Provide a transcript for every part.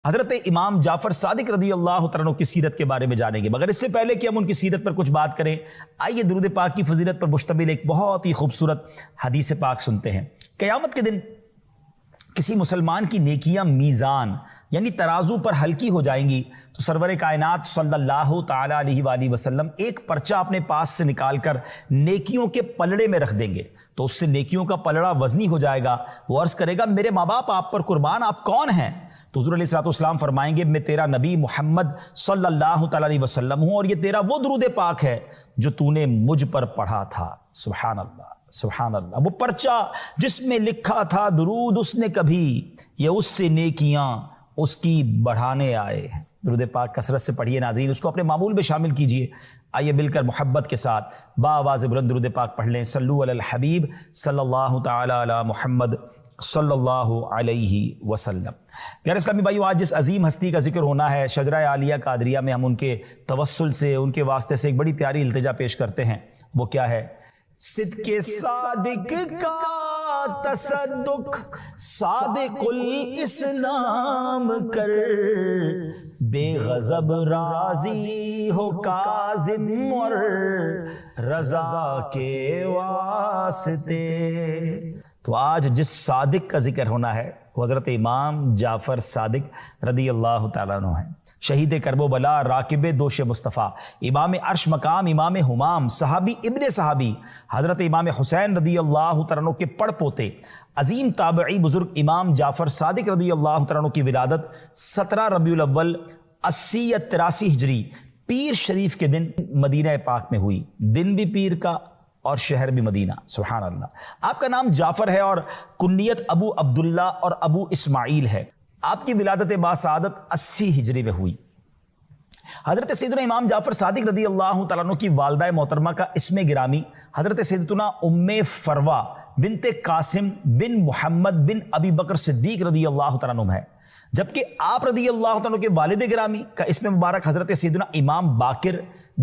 حضرت امام جعفر صادق رضی اللہ عنہ کی سیرت کے بارے میں جانیں گے، مگر اس سے پہلے کہ ہم ان کی سیرت پر کچھ بات کریں، آئیے درود پاک کی فضیلت پر مشتمل ایک بہت ہی خوبصورت حدیث پاک سنتے ہیں۔ قیامت کے دن کسی مسلمان کی نیکیاں میزان یعنی ترازو پر ہلکی ہو جائیں گی تو سرور کائنات صلی اللہ تعالی علیہ وآلہ وسلم ایک پرچہ اپنے پاس سے نکال کر نیکیوں کے پلڑے میں رکھ دیں گے، تو اس سے نیکیوں کا پلڑا وزنی ہو جائے گا۔ وہ عرض کرے گا میرے ماں باپ آپ پر قربان، آپ کون ہیں؟ تو حضور علیہ الصلوۃ والسلام فرمائیں گے میں تیرا نبی محمد صلی اللہ تعالی علیہ وسلم ہوں، اور یہ تیرا وہ درود پاک ہے جو تو نے مجھ پر پڑھا تھا۔ سبحان اللہ سبحان اللہ، وہ پرچہ جس میں لکھا تھا درود اس نے کبھی، یہ اس سے نیکیاں اس کی بڑھانے آئے ہیں۔ درود پاک کثرت سے پڑھیے ناظرین، اس کو اپنے معمول میں شامل کیجئے۔ آئیے مل کر محبت کے ساتھ بآواز بلند درود پاک پڑھ لیں۔ صلو علی الحبیب صلی اللہ تعالی علی محمد صلی اللہ علیہ وسلم۔ پیارے اسلامی بھائیو، آج جس عظیم ہستی کا ذکر ہونا ہے، شجرہ عالیہ قادریہ میں ہم ان کے توسل سے، ان کے واسطے سے ایک بڑی پیاری التجا پیش کرتے ہیں۔ وہ کیا ہے؟ صدق صادق کا تصدق صادق الاسلام کر، بے غضب راضی ہو کاظم اور رضا کے واسطے۔ تو آج جس صادق کا ذکر ہونا ہے وہ حضرت امام جعفر صادق رضی اللہ تعالیٰ عنہ ہیں، شہید کرب و بلا، راکب دوش مصطفیٰ، امام عرش مقام، امام ہمام، صحابی ابن صحابی، حضرت امام حسین رضی اللہ تعالیٰ عنہ کے پڑ پوتے، عظیم تابعی بزرگ امام جعفر صادق رضی اللہ تعالیٰ عنہ کی ولادت 17 ربیع الاول 80 یا 83 ہجری پیر شریف کے دن مدینہ پاک میں ہوئی۔ دن بھی پیر کا اور شہر بھی مدینہ۔ سبحان اللہ۔ آپ کا نام جعفر ہے اور کنیت ابو عبداللہ اور ابو اسماعیل ہے۔ آپ کی ولادت باسعادت 80 ہجری میں ہوئی۔ حضرت سیدنا امام جعفر صادق رضی اللہ تعالیٰ عنہ کی والدہ محترمہ کا اسم گرامی حضرت سیدتنا ام فروہ بنت قاسم بن محمد بن ابی بکر صدیق رضی اللہ تعالیٰ عنہ ہے، جبکہ آپ رضی اللہ تعالیٰ عنہ کے والد گرامی کا اسم مبارک حضرت سیدنا امام باقر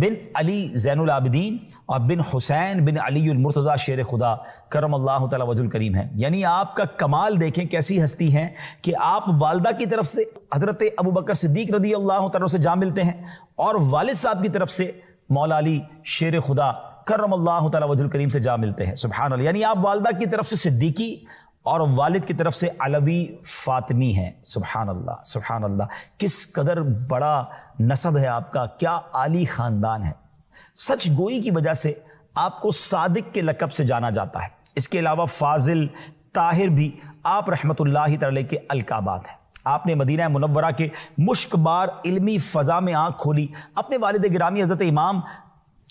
بن علی زین العابدین اور بن حسین بن علی المرتضی شیر خدا کرم اللہ تعالی وجہ الکریم ہے۔ یعنی آپ کا کمال دیکھیں کیسی ہستی ہیں کہ آپ والدہ کی طرف سے حضرت ابو بکر صدیق رضی اللہ تعالیٰ سے جا ملتے ہیں اور والد صاحب کی طرف سے مولا علی شیر خدا کرم اللہ تعالی وجہ الکریم سے جا ملتے ہیں۔ سبحان اللہ، یعنی آپ والدہ کی طرف سے صدیقی اور والد کی طرف سے علوی فاطمی ہیں۔ سبحان اللہ سبحان اللہ، کس قدر بڑا نسب ہے آپ کا، کیا عالی خاندان ہے۔ سچ گوئی کی وجہ سے آپ کو صادق کے لقب سے جانا جاتا ہے۔ اس کے علاوہ فاضل، طاہر بھی آپ رحمت اللہ تعالی کے القابات ہیں۔ آپ نے مدینہ منورہ کے مشک بار علمی فضا میں آنکھ کھولی، اپنے والد گرامی حضرت امام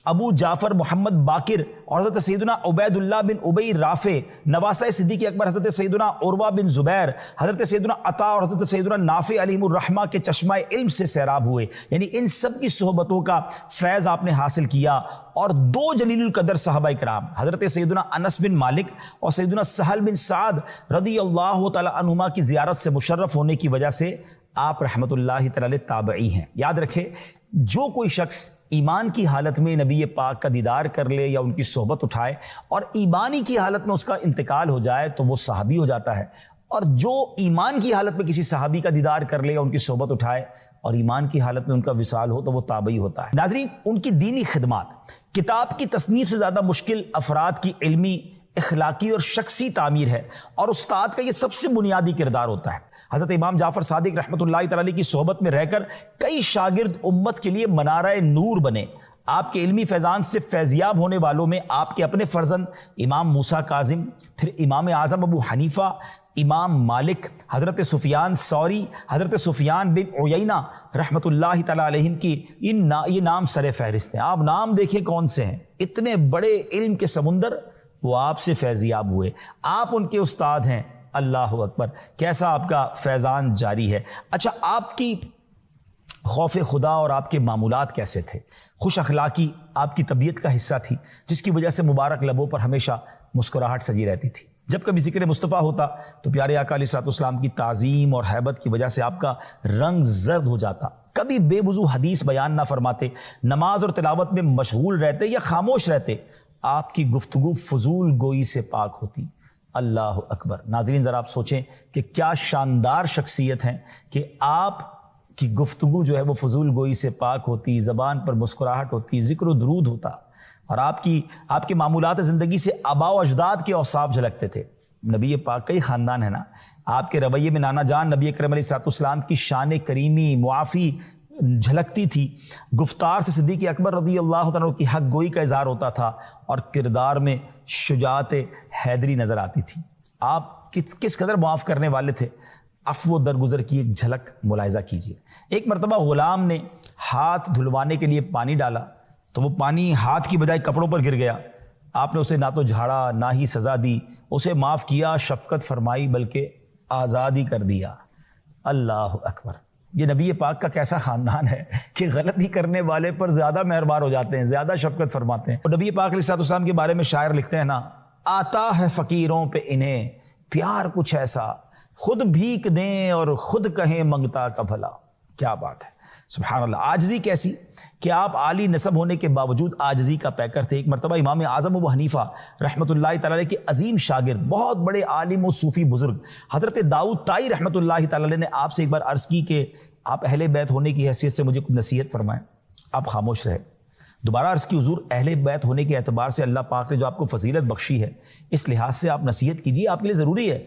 ابو جعفر محمد باقر اور حضرت سیدنا عبید اللہ بن ابی رافع، نواسہ صدیق اکبر حضرت سیدنا عروہ بن زبیر، حضرت سیدنا عطا اور حضرت سیدنا نافع علیہم الرحمہ کے چشمہ علم سے سیراب ہوئے۔ یعنی ان سب کی صحبتوں کا فیض آپ نے حاصل کیا، اور 2 جلیل القدر صحابہ کرام حضرت سیدنا انس بن مالک اور سیدنا سہل بن سعد رضی اللہ تعالی عنہما کی زیارت سے مشرف ہونے کی وجہ سے آپ رحمت اللہ تعالی تابعی ہیں۔ یاد رکھیں، جو کوئی شخص ایمان کی حالت میں نبی پاک کا دیدار کر لے یا ان کی صحبت اٹھائے اور ایمانی کی حالت میں اس کا انتقال ہو جائے تو وہ صحابی ہو جاتا ہے، اور جو ایمان کی حالت میں کسی صحابی کا دیدار کر لے یا ان کی صحبت اٹھائے اور ایمان کی حالت میں ان کا وصال ہو تو وہ تابعی ہوتا ہے۔ ناظرین، ان کی دینی خدمات کتاب کی تصنیف سے زیادہ مشکل افراد کی علمی، اخلاقی اور شخصی تعمیر ہے، اور استاد کا یہ سب سے بنیادی کردار ہوتا ہے۔ حضرت امام جعفر صادق رحمت اللہ تعالی کی صحبت میں رہ کر کئی شاگرد امت کے لیے منارہ نور بنے۔ آپ کے علمی فیضان سے فیضیاب ہونے والوں میں آپ کے اپنے فرزند امام موسیٰ کاظم، پھر امام اعظم ابو حنیفہ، امام مالک، حضرت سفیان ثوری، حضرت سفیان بن عیینہ رحمت اللہ تعالی علیہم کی یہ نام سر فہرست ہیں۔ آپ نام دیکھیں کون سے ہیں، اتنے بڑے علم کے سمندر وہ آپ سے فیضیاب ہوئے، آپ ان کے استاد ہیں۔ اللہ اکبر، کیسا آپ کا فیضان جاری ہے۔ اچھا، آپ کی خوف خدا اور آپ کے معمولات کیسے تھے؟ خوش اخلاقی آپ کی طبیعت کا حصہ تھی، جس کی وجہ سے مبارک لبوں پر ہمیشہ مسکراہٹ سجی رہتی تھی۔ جب کبھی ذکر مصطفیٰ ہوتا تو پیارے آقا علیہ الصلوۃ والسلام کی تعظیم اور ہیبت کی وجہ سے آپ کا رنگ زرد ہو جاتا۔ کبھی بے وضو حدیث بیان نہ فرماتے، نماز اور تلاوت میں مشغول رہتے یا خاموش رہتے۔ آپ کی گفتگو فضول گوئی سے پاک ہوتی، اللہ اکبر. ناظرین ذرا آپ سوچیں کہ کیا شاندار شخصیت ہیں کہ آپ کی گفتگو جو ہے وہ فضول گوئی سے پاک ہوتی، زبان پر مسکراہٹ ہوتی، ذکر و درود ہوتا، اور آپ کے معمولات زندگی سے آباء و اجداد کے اوصاف جھلکتے تھے. نبی پاک کا ہی خاندان ہے نا. آپ کے رویے میں نانا جان نبی اکرم علیہ السلام کی شان کریمی معافی جھلکتی تھی. گفتار سے صدیق اکبر رضی اللہ عنہ کی حق گوئی کا اظہار ہوتا تھا، اور کردار میں شجاعت حیدری نظر آتی تھی. آپ کس قدر معاف کرنے والے تھے. عفو و درگزر کی ایک جھلک ملاحظہ کیجیے. ایک مرتبہ غلام نے ہاتھ دھلوانے کے لیے پانی ڈالا تو وہ پانی ہاتھ کی بجائے کپڑوں پر گر گیا. آپ نے اسے نہ تو جھاڑا نہ ہی سزا دی، اسے معاف کیا، شفقت فرمائی، بلکہ آزاد ہی کر دیا. اللہ اکبر. یہ نبی پاک کا کیسا خاندان ہے کہ غلطی کرنے والے پر زیادہ مہربان ہو جاتے ہیں، زیادہ شفقت فرماتے ہیں. اور نبی پاک علیہ السلام کے بارے میں شاعر لکھتے ہیں نا، آتا ہے فقیروں پہ انہیں پیار کچھ ایسا، خود بھیک دیں اور خود کہیں منگتا کا بھلا. کیا بات ہے، سبحان اللہ. عاجزی کیسی کہ آپ عالی نسب ہونے کے باوجود عاجزی کا پیکر تھے. ایک مرتبہ امام اعظم ابو حنیفہ رحمۃ اللہ تعالی علیہ کے عظیم شاگرد، بہت بڑے عالم و صوفی بزرگ حضرت داؤد طائی رحمۃ اللہ تعالی علیہ نے آپ سے ایک بار عرض کی کہ آپ اہل بیت ہونے کی حیثیت سے مجھے کچھ نصیحت فرمائیں. آپ خاموش رہے. دوبارہ عرض کی، حضور اہل بیت ہونے کے اعتبار سے اللہ پاک نے جو آپ کو فضیلت بخشی ہے، اس لحاظ سے آپ نصیحت کیجیے، آپ کے لیے ضروری ہے.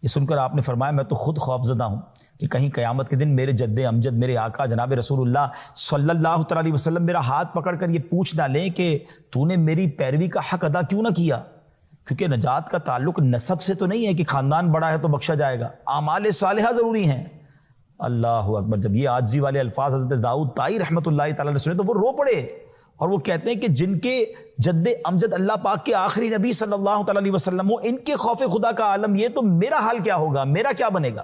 یہ سن کر آپ نے فرمایا، میں تو خود خوفزدہ ہوں کہ کہیں قیامت کے دن میرے جد امجد، میرے آقا جناب رسول اللہ صلی اللہ تعالی علیہ وسلم میرا ہاتھ پکڑ کر یہ پوچھ نہ لیں کہ تو نے میری پیروی کا حق ادا کیوں نہ کیا. کیونکہ نجات کا تعلق نسب سے تو نہیں ہے کہ خاندان بڑا ہے تو بخشا جائے گا، اعمال صالحہ ضروری ہیں. اللہ اکبر. جب یہ عاجزی والے الفاظ حضرت داؤد طائی رحمۃ اللہ تعالی علیہ سنے تو وہ رو پڑے، اور وہ کہتے ہیں کہ جن کے جد امجد اللہ پاک کے آخری نبی صلی اللہ تعالی علیہ وسلم ہو، ان کے خوف خدا کا عالم یہ، تو میرا حال کیا ہوگا، میرا کیا بنے گا.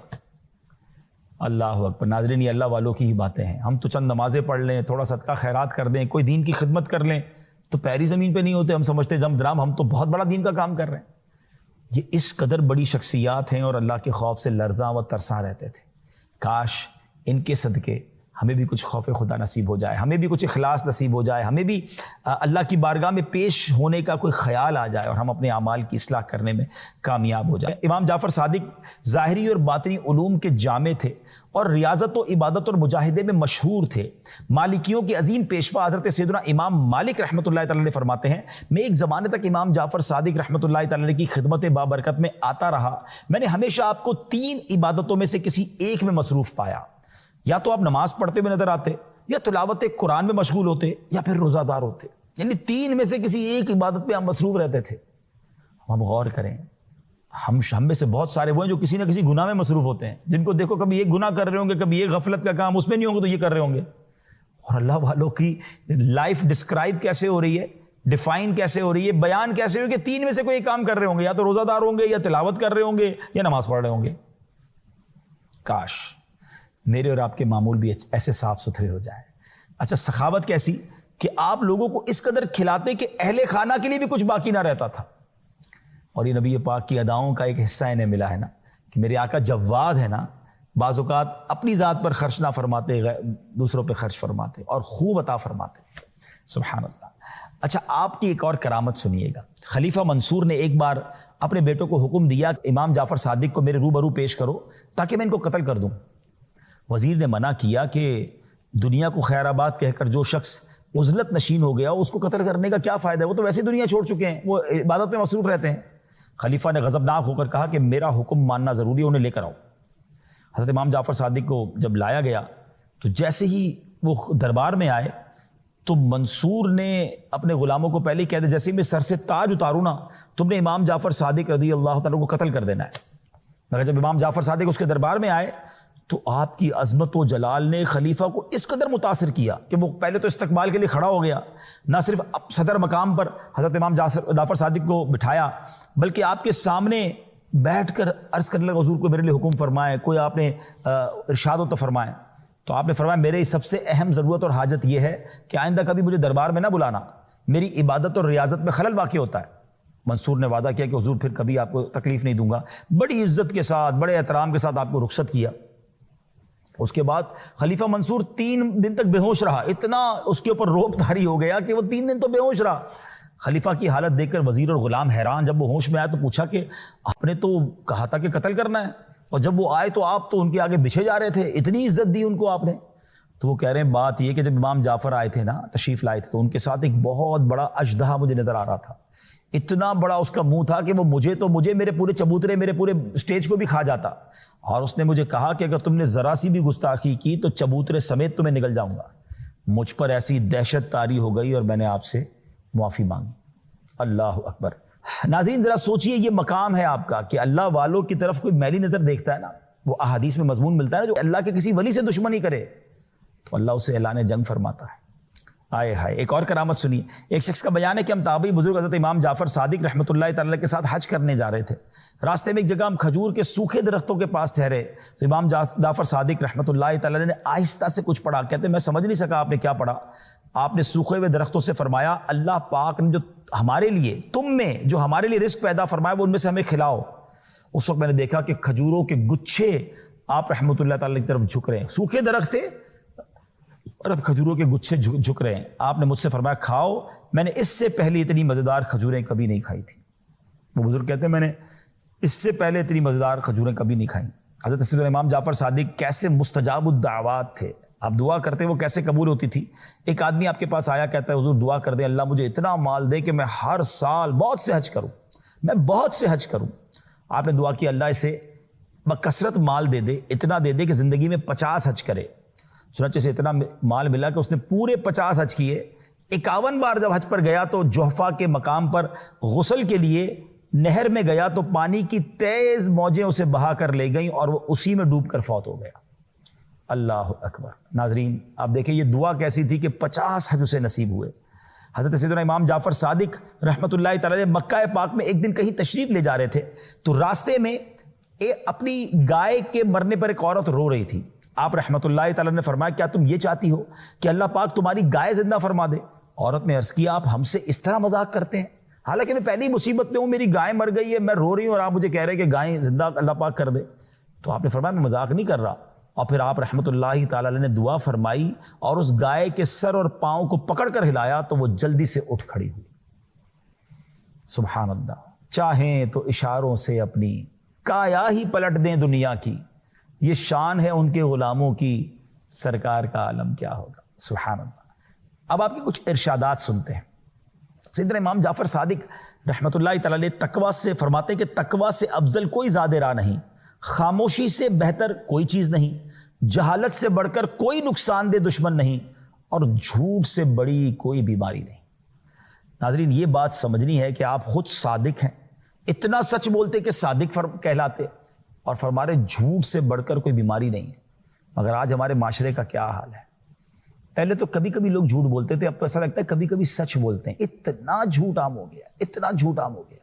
اللہ اکبر. ناظرین یہ اللہ والوں کی ہی باتیں ہیں. ہم تو چند نمازیں پڑھ لیں، تھوڑا صدقہ خیرات کر دیں، کوئی دین کی خدمت کر لیں تو پیری زمین پہ نہیں ہوتے. ہم سمجھتے دم درام ہم تو بہت بڑا دین کا کام کر رہے ہیں. یہ اس قدر بڑی شخصیات ہیں اور اللہ کے خوف سے لرزاں و ترساں رہتے تھے. کاش ان کے صدقے ہمیں بھی کچھ خوف خدا نصیب ہو جائے، ہمیں بھی کچھ اخلاص نصیب ہو جائے، ہمیں بھی اللہ کی بارگاہ میں پیش ہونے کا کوئی خیال آ جائے اور ہم اپنے اعمال کی اصلاح کرنے میں کامیاب ہو جائے. امام جعفر صادق ظاہری اور باطنی علوم کے جامع تھے اور ریاضت و عبادت اور مجاہدے میں مشہور تھے. مالکیوں کے عظیم پیشوا حضرت سیدنا امام مالک رحمۃ اللہ تعالی علیہ فرماتے ہیں، میں ایک زمانے تک امام جعفر صادق رحمۃ اللہ تعالی علیہ کی خدمت بابرکت میں آتا رہا. میں نے ہمیشہ آپ کو 3 عبادتوں میں سے کسی ایک میں مصروف پایا. یا تو آپ نماز پڑھتے ہوئے نظر آتے، یا تلاوت قرآن میں مشغول ہوتے، یا پھر روزہ دار ہوتے. یعنی 3 میں سے کسی ایک عبادت پہ ہم مصروف رہتے تھے. ہم غور کریں، ہم میں سے بہت سارے وہ ہیں جو کسی نہ کسی گناہ میں مصروف ہوتے ہیں، جن کو دیکھو کبھی ایک گناہ کر رہے ہوں گے، کبھی ایک غفلت کا کام اس میں نہیں ہوں گے تو یہ کر رہے ہوں گے. اور اللہ والوں کی لائف ڈسکرائب کیسے ہو رہی ہے، ڈیفائن کیسے ہو رہی ہے، بیان کیسے ہو کہ 3 میں سے کوئی کام کر رہے ہوں گے، یا تو روزہ دار ہوں گے، یا تلاوت کر رہے ہوں گے، یا نماز پڑھ رہے ہوں گے. کاش میرے اور آپ کے معمول بھی ایسے صاف ستھرے ہو جائیں. اچھا سخاوت کیسی کہ آپ لوگوں کو اس قدر کھلاتے کہ اہل خانہ کے لیے بھی کچھ باقی نہ رہتا تھا. اور یہ نبی پاک کی اداؤں کا ایک حصہ انہیں ملا ہے نا کہ میرے آقا جواد ہے نا، بعض اوقات اپنی ذات پر خرچ نہ فرماتے، دوسروں پہ خرچ فرماتے اور خوب عطا فرماتے. سبحان اللہ. اچھا آپ کی ایک اور کرامت سنیے گا. خلیفہ منصور نے ایک بار اپنے بیٹوں کو حکم دیا کہ امام جعفر صادق کو میرے روبرو پیش کرو تاکہ میں ان کو قتل کر دوں. وزیر نے منع کیا کہ دنیا کو خیر آباد کہہ کر جو شخص عزلت نشین ہو گیا اس کو قتل کرنے کا کیا فائدہ ہے، وہ تو ویسے دنیا چھوڑ چکے ہیں، وہ عبادت میں مصروف رہتے ہیں. خلیفہ نے غضبناک ہو کر کہا کہ میرا حکم ماننا ضروری ہے، انہیں لے کر آؤ. حضرت امام جعفر صادق کو جب لایا گیا تو جیسے ہی وہ دربار میں آئے تو منصور نے اپنے غلاموں کو پہلے ہی کہہ دیا، جیسے میں سر سے تاج اتاروں نا تم نے امام جعفر صادق رضی اللہ تعالیٰ کو قتل کر دینا ہے. مگر جب امام جعفر صادق اس کے دربار میں آئے تو آپ کی عظمت و جلال نے خلیفہ کو اس قدر متاثر کیا کہ وہ پہلے تو استقبال کے لیے کھڑا ہو گیا، نہ صرف صدر مقام پر حضرت امام جعفر صادق کو بٹھایا بلکہ آپ کے سامنے بیٹھ کر عرض کرنے لگا، حضور کو میرے لیے حکم فرمائے، کوئی آپ نے ارشاد و تو فرمائے. تو آپ نے فرمایا میری سب سے اہم ضرورت اور حاجت یہ ہے کہ آئندہ کبھی مجھے دربار میں نہ بلانا، میری عبادت اور ریاضت میں خلل واقع ہوتا ہے. منصور نے وعدہ کیا کہ حضور پھر کبھی آپ کو تکلیف نہیں دوں گا. بڑی عزت کے ساتھ بڑے احترام کے ساتھ آپ کو رخصت کیا. اس کے بعد خلیفہ منصور 3 دن تک بے ہوش رہا، اتنا اس کے اوپر روب طاری ہو گیا کہ وہ 3 دن تو بے ہوش رہا. خلیفہ کی حالت دیکھ کر وزیر اور غلام حیران، جب وہ ہوش میں آئے تو پوچھا کہ آپ نے تو کہا تھا کہ قتل کرنا ہے، اور جب وہ آئے تو آپ تو ان کے آگے بچھے جا رہے تھے، اتنی عزت دی ان کو آپ نے؟ تو وہ کہہ رہے ہیں بات یہ کہ جب امام جعفر آئے تھے نا، تشریف لائے تھے، تو ان کے ساتھ ایک بہت بڑا اژدہا مجھے نظر آ رہا تھا، اتنا بڑا اس کا منہ تھا کہ وہ مجھے میرے پورے چبوترے، میرے پورے اسٹیج کو بھی کھا جاتا، اور اس نے مجھے کہا کہ اگر تم نے ذرا سی بھی گستاخی کی تو چبوترے سمیت تمہیں نگل جاؤں گا۔ مجھ پر ایسی دہشت طاری ہو گئی اور میں نے آپ سے معافی مانگی۔ اللہ اکبر۔ ناظرین ذرا سوچئے، یہ مقام ہے آپ کا کہ اللہ والوں کی طرف کوئی میلی نظر دیکھتا ہے نا، وہ احادیث میں مضمون ملتا ہے نا، جو اللہ کے کسی ولی سے دشمنی کرے تو اللہ اسے اعلان جنگ فرماتا ہے۔ آئے ہائے، ایک اور کرامت سنیے۔ ایک شخص کا بیان ہے کہ ہم تابعی بزرگ حضرت امام جعفر صادق رحمۃ اللہ تعالی کے ساتھ حج کرنے جا رہے تھے، راستے میں ایک جگہ ہم کھجور کے سوکھے درختوں کے پاس ٹھہرے تو امام جعفر صادق رحمۃ اللہ تعالی نے آہستہ سے کچھ پڑھا، کہتے ہیں میں سمجھ نہیں سکا آپ نے کیا پڑھا۔ آپ نے سوکھے ہوئے درختوں سے فرمایا اللہ پاک نے جو ہمارے لیے، تم میں جو ہمارے لیے رزق پیدا فرمایا وہ ان میں سے ہمیں کھلاؤ۔ اس وقت میں نے دیکھا کہ کھجوروں کے گچھے آپ رحمۃ اللہ تعالی کی طرف جھک رہے ہیں، سوکھے درخت تھے اور اب کھجوروں کے گچھے جھک رہے ہیں۔ آپ نے مجھ سے فرمایا کھاؤ، میں نے اس سے پہلے اتنی مزیدار کھجوریں کبھی نہیں کھائی تھی۔ وہ بزرگ کہتے ہیں میں نے اس سے پہلے اتنی مزیدار کھجوریں کبھی نہیں کھائیں۔ حضرت سیدنا امام جعفر صادق کیسے مستجاب الدعوات تھے، آپ دعا کرتے وہ کیسے قبول ہوتی تھی۔ ایک آدمی آپ کے پاس آیا، کہتا ہے حضور دعا کر دیں اللہ مجھے اتنا مال دے کہ میں ہر سال بہت سے حج کروں، میں بہت سے حج کروں۔ آپ نے دعا کی اللہ اسے بکثرت مال دے دے، اتنا دے دے کہ زندگی میں 50 حج کرے۔ چنانچہ سے اتنا مال ملا کہ اس نے پورے 50 حج کیے۔ 51 بار جب حج پر گیا تو جوحفہ کے مقام پر غسل کے لیے نہر میں گیا تو پانی کی تیز موجیں اسے بہا کر لے گئیں اور وہ اسی میں ڈوب کر فوت ہو گیا۔ اللہ اکبر۔ ناظرین آپ دیکھیں یہ دعا کیسی تھی کہ 50 حج اسے نصیب ہوئے۔ حضرت سیدنا امام جعفر صادق رحمۃ اللہ تعالی مکہ پاک میں ایک دن کہیں تشریف لے جا رہے تھے تو راستے میں اپنی گائے کے مرنے پر ایک عورت رو رہی تھی۔ آپ رحمۃ اللہ تعالی نے فرمایا کیا تم یہ چاہتی ہو کہ اللہ پاک تمہاری گائے زندہ فرما دے؟ عورت نے عرض کیا آپ ہم سے اس طرح مذاق کرتے ہیں، حالانکہ میں پہلی مصیبت میں ہوں، میری گائے مر گئی ہے، میں رو رہی ہوں اور آپ مجھے کہہ رہے ہیں کہ گائیں زندہ اللہ پاک کر دے۔ تو آپ نے فرمایا میں مذاق نہیں کر رہا، اور پھر آپ رحمۃ اللہ تعالی نے دعا فرمائی اور اس گائے کے سر اور پاؤں کو پکڑ کر ہلایا تو وہ جلدی سے اٹھ کھڑی ہوئی۔ سبحان اللہ۔ چاہیں تو اشاروں سے اپنی کایا ہی پلٹ دیں دنیا کی، یہ شان ہے ان کے غلاموں کی، سرکار کا عالم کیا ہوگا۔ سبحان اللہ۔ اب آپ کے کچھ ارشادات سنتے ہیں۔ سیدنا امام جعفر صادق رحمۃ اللہ تعالی تقویٰ سے فرماتے ہیں کہ تقویٰ سے افضل کوئی زاد راہ نہیں، خاموشی سے بہتر کوئی چیز نہیں، جہالت سے بڑھ کر کوئی نقصان دہ دشمن نہیں، اور جھوٹ سے بڑی کوئی بیماری نہیں۔ ناظرین یہ بات سمجھنی ہے کہ آپ خود صادق ہیں، اتنا سچ بولتے کہ صادق کہلاتے، اور فرما رہے جھوٹ سے بڑھ کر کوئی بیماری نہیں ہے۔ مگر آج ہمارے معاشرے کا کیا حال ہے؟ پہلے تو کبھی کبھی لوگ جھوٹ بولتے تھے، اب تو ایسا لگتا ہے کبھی کبھی سچ بولتے ہیں۔ اتنا جھوٹ عام ہو گیا، اتنا جھوٹ عام ہو گیا،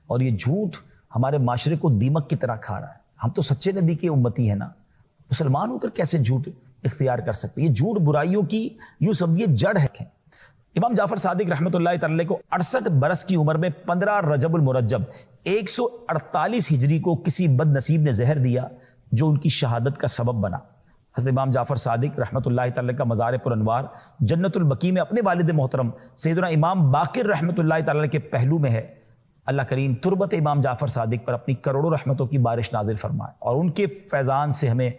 اور یہ جھوٹ ہمارے معاشرے کو دیمک کی طرح کھا رہا ہے۔ ہم تو سچے نبی کے امتی ہیں نا، مسلمان ہو کر کیسے جھوٹ اختیار کر سکتے؟ یہ جھوٹ برائیوں کی یوں سمجھیے جڑ ہے۔ امام جعفر صادق رحمۃ اللہ تعالی کو 68 برس کی عمر میں 15 رجب المرجب 148 ہجری کو کسی بد نصیب نے زہر دیا جو ان کی شہادت کا سبب بنا۔ حضرت امام جعفر صادق رحمۃ اللہ تعالی کا مزار پر انوار جنت البقیع میں اپنے والد محترم سیدنا امام باقر رحمۃ اللہ تعالی کے پہلو میں ہے۔ اللہ کریم تربت امام جعفر صادق پر اپنی کروڑوں رحمتوں کی بارش نازل فرمائے اور ان کے فیضان سے ہمیں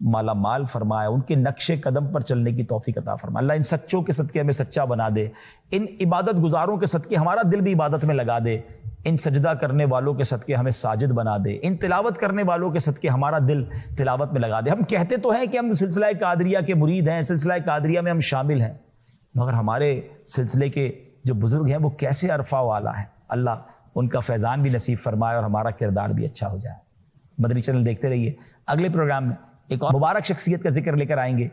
مالا مال فرمائے، ان کے نقش قدم پر چلنے کی توفیق عطا فرمائے۔ اللہ ان سچوں کے صدقے ہمیں سچا بنا دے، ان عبادت گزاروں کے صدقے ہمارا دل بھی عبادت میں لگا دے، ان سجدہ کرنے والوں کے صدقے ہمیں ساجد بنا دے، ان تلاوت کرنے والوں کے صدقے ہمارا دل تلاوت میں لگا دے۔ ہم کہتے تو ہیں کہ ہم سلسلہ قادریہ کے مرید ہیں، سلسلہ قادریہ میں ہم شامل ہیں، مگر ہمارے سلسلے کے جو بزرگ ہیں وہ کیسے عرفہ والا ہیں۔ اللہ ان کا فیضان بھی نصیب فرمائے اور ہمارا کردار بھی اچھا ہو جائے۔ مدنی چینل دیکھتے رہیے، اگلے پروگرام میں ایک اور مبارک شخصیت کا ذکر لے کر آئیں گے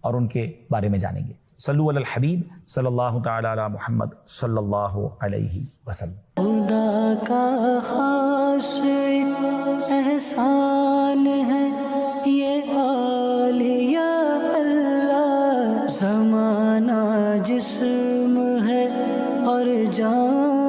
اور ان کے بارے میں جانیں گے۔ صلو علی الحبیب صلی اللہ تعالی علی محمد صلی اللہ علیہ وسلم۔ خدا کا خاص احسان ہے یہ اولیاء اللہ، زمانہ جسم ہے اور جان